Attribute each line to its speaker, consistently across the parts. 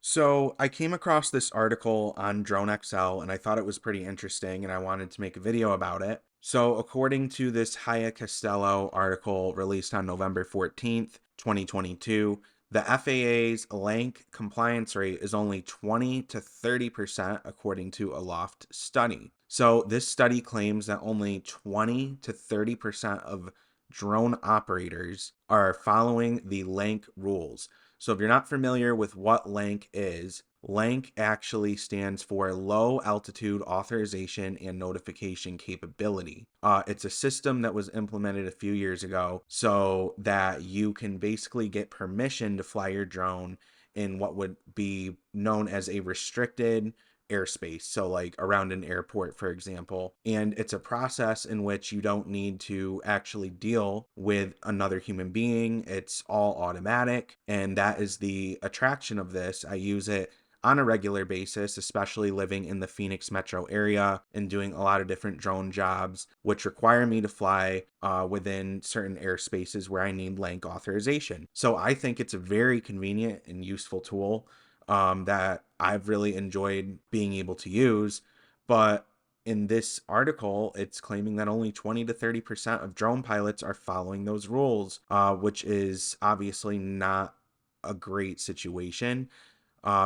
Speaker 1: So I came across this article on Drone XL and I thought it was pretty interesting and I wanted to make a video about it. So according to this Haya Costello article released on November 14th, 2022, the FAA's LAANC compliance rate is only 20 to 30% according to a Aloft study. So this study claims that only 20 to 30% of drone operators are following the LAANC rules. So if you're not familiar with what LAANC is, LAANC actually stands for Low Altitude Authorization and Notification Capability. It's a system that was implemented a few years ago so that you can basically get permission to fly your drone in what would be known as a restricted airspace, so like around an airport, for example. And it's a process in which you don't need to actually deal with another human being. It's all automatic, and that is the attraction of this. I use it on a regular basis, especially living in the Phoenix metro area and doing a lot of different drone jobs, which require me to fly within certain airspaces where I need LAANC authorization. So I think it's a very convenient and useful tool that I've really enjoyed being able to use. But in this article, it's claiming that only 20 to 30% of drone pilots are following those rules, which is obviously not a great situation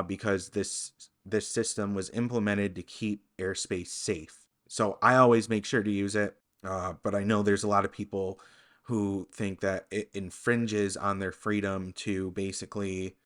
Speaker 1: because this system was implemented to keep airspace safe. So I always make sure to use it, but I know there's a lot of people who think that it infringes on their freedom to basically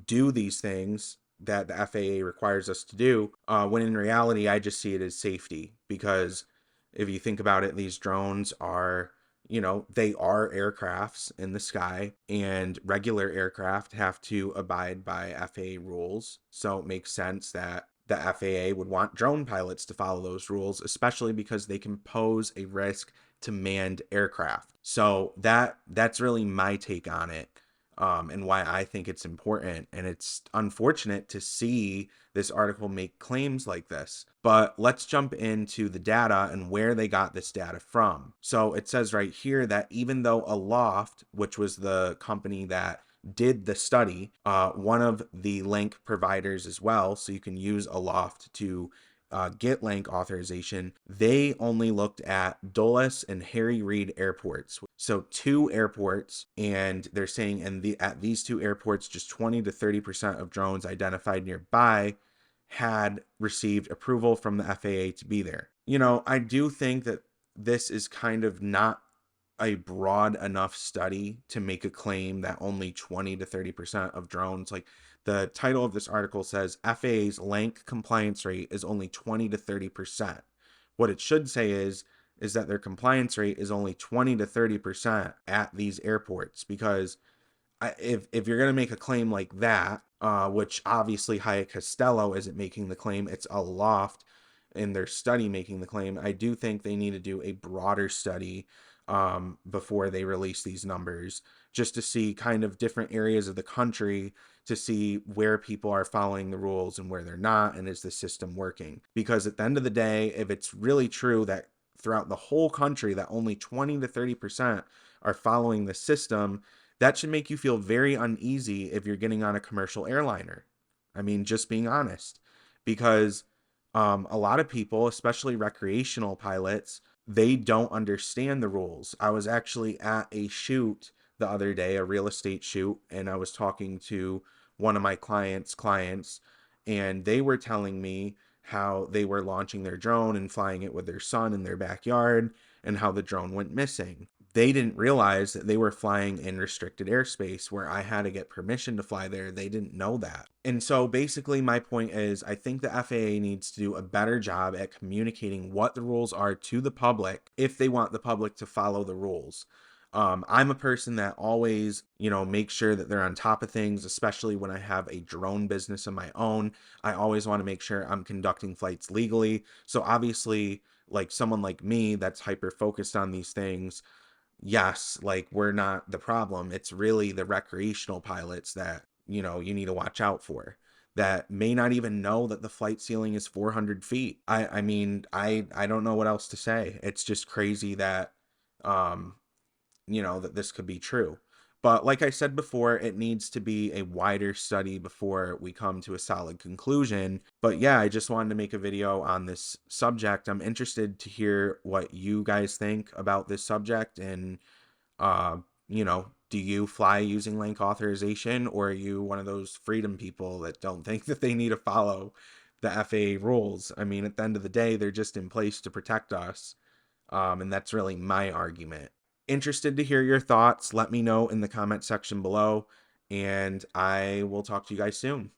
Speaker 1: do these things that the FAA requires us to do, when in reality, I just see it as safety. Because if you think about it, these drones are, they are aircrafts in the sky, and regular aircraft have to abide by FAA rules. So it makes sense that the FAA would want drone pilots to follow those rules, especially because they can pose a risk to manned aircraft. So that's really my take on it, and why I think it's important. And it's unfortunate to see this article make claims like this. But let's jump into the data and where they got this data from. So it says right here that even though Aloft, which was the company that did the study, one of the LAANC providers as well, so you can use Aloft to get LAANC authorization, they only looked at Dulles and Harry Reid airports. So two airports, and they're saying at these two airports, just 20 to 30% of drones identified nearby had received approval from the FAA to be there. I do think that this is kind of not a broad enough study to make a claim that only 20 to 30% of drones, like the title of this article says, FAA's LAANC compliance rate is only 20 to 30%. What it should say is that their compliance rate is only 20 to 30% at these airports. Because if you're going to make a claim like that, which obviously Haya Costello isn't making the claim, it's Aloft in their study making the claim, I do think they need to do a broader study before they release these numbers, just to see kind of different areas of the country, to see where people are following the rules and where they're not, and is the system working. Because at the end of the day, if it's really true that throughout the whole country that only 20 to 30% are following the system, that should make you feel very uneasy if you're getting on a commercial airliner. I mean, just being honest. Because a lot of people, especially recreational pilots, they don't understand the rules. I was actually at a shoot the other day, a real estate shoot, and I was talking to one of my clients, and they were telling me how they were launching their drone and flying it with their son in their backyard, and how the drone went missing. They didn't realize that they were flying in restricted airspace where I had to get permission to fly there. They didn't know that. And so basically my point is, I think the FAA needs to do a better job at communicating what the rules are to the public if they want the public to follow the rules. I'm a person that always, makes sure that they're on top of things, especially when I have a drone business of my own. I always want to make sure I'm conducting flights legally. So obviously, like someone like me that's hyper focused on these things, yes, like we're not the problem. It's really the recreational pilots that, you need to watch out for, that may not even know that the flight ceiling is 400 feet. I mean, I don't know what else to say. It's just crazy that, that this could be true. But like I said before, it needs to be a wider study before we come to a solid conclusion. But yeah, I just wanted to make a video on this subject. I'm interested to hear what you guys think about this subject. And, uh, do you fly using link authorization, or are you one of those freedom people that don't think that they need to follow the FAA rules? I mean, at the end of the day, they're just in place to protect us. And that's really my argument. Interested to hear your thoughts. Let me know in the comment section below, and I will talk to you guys soon.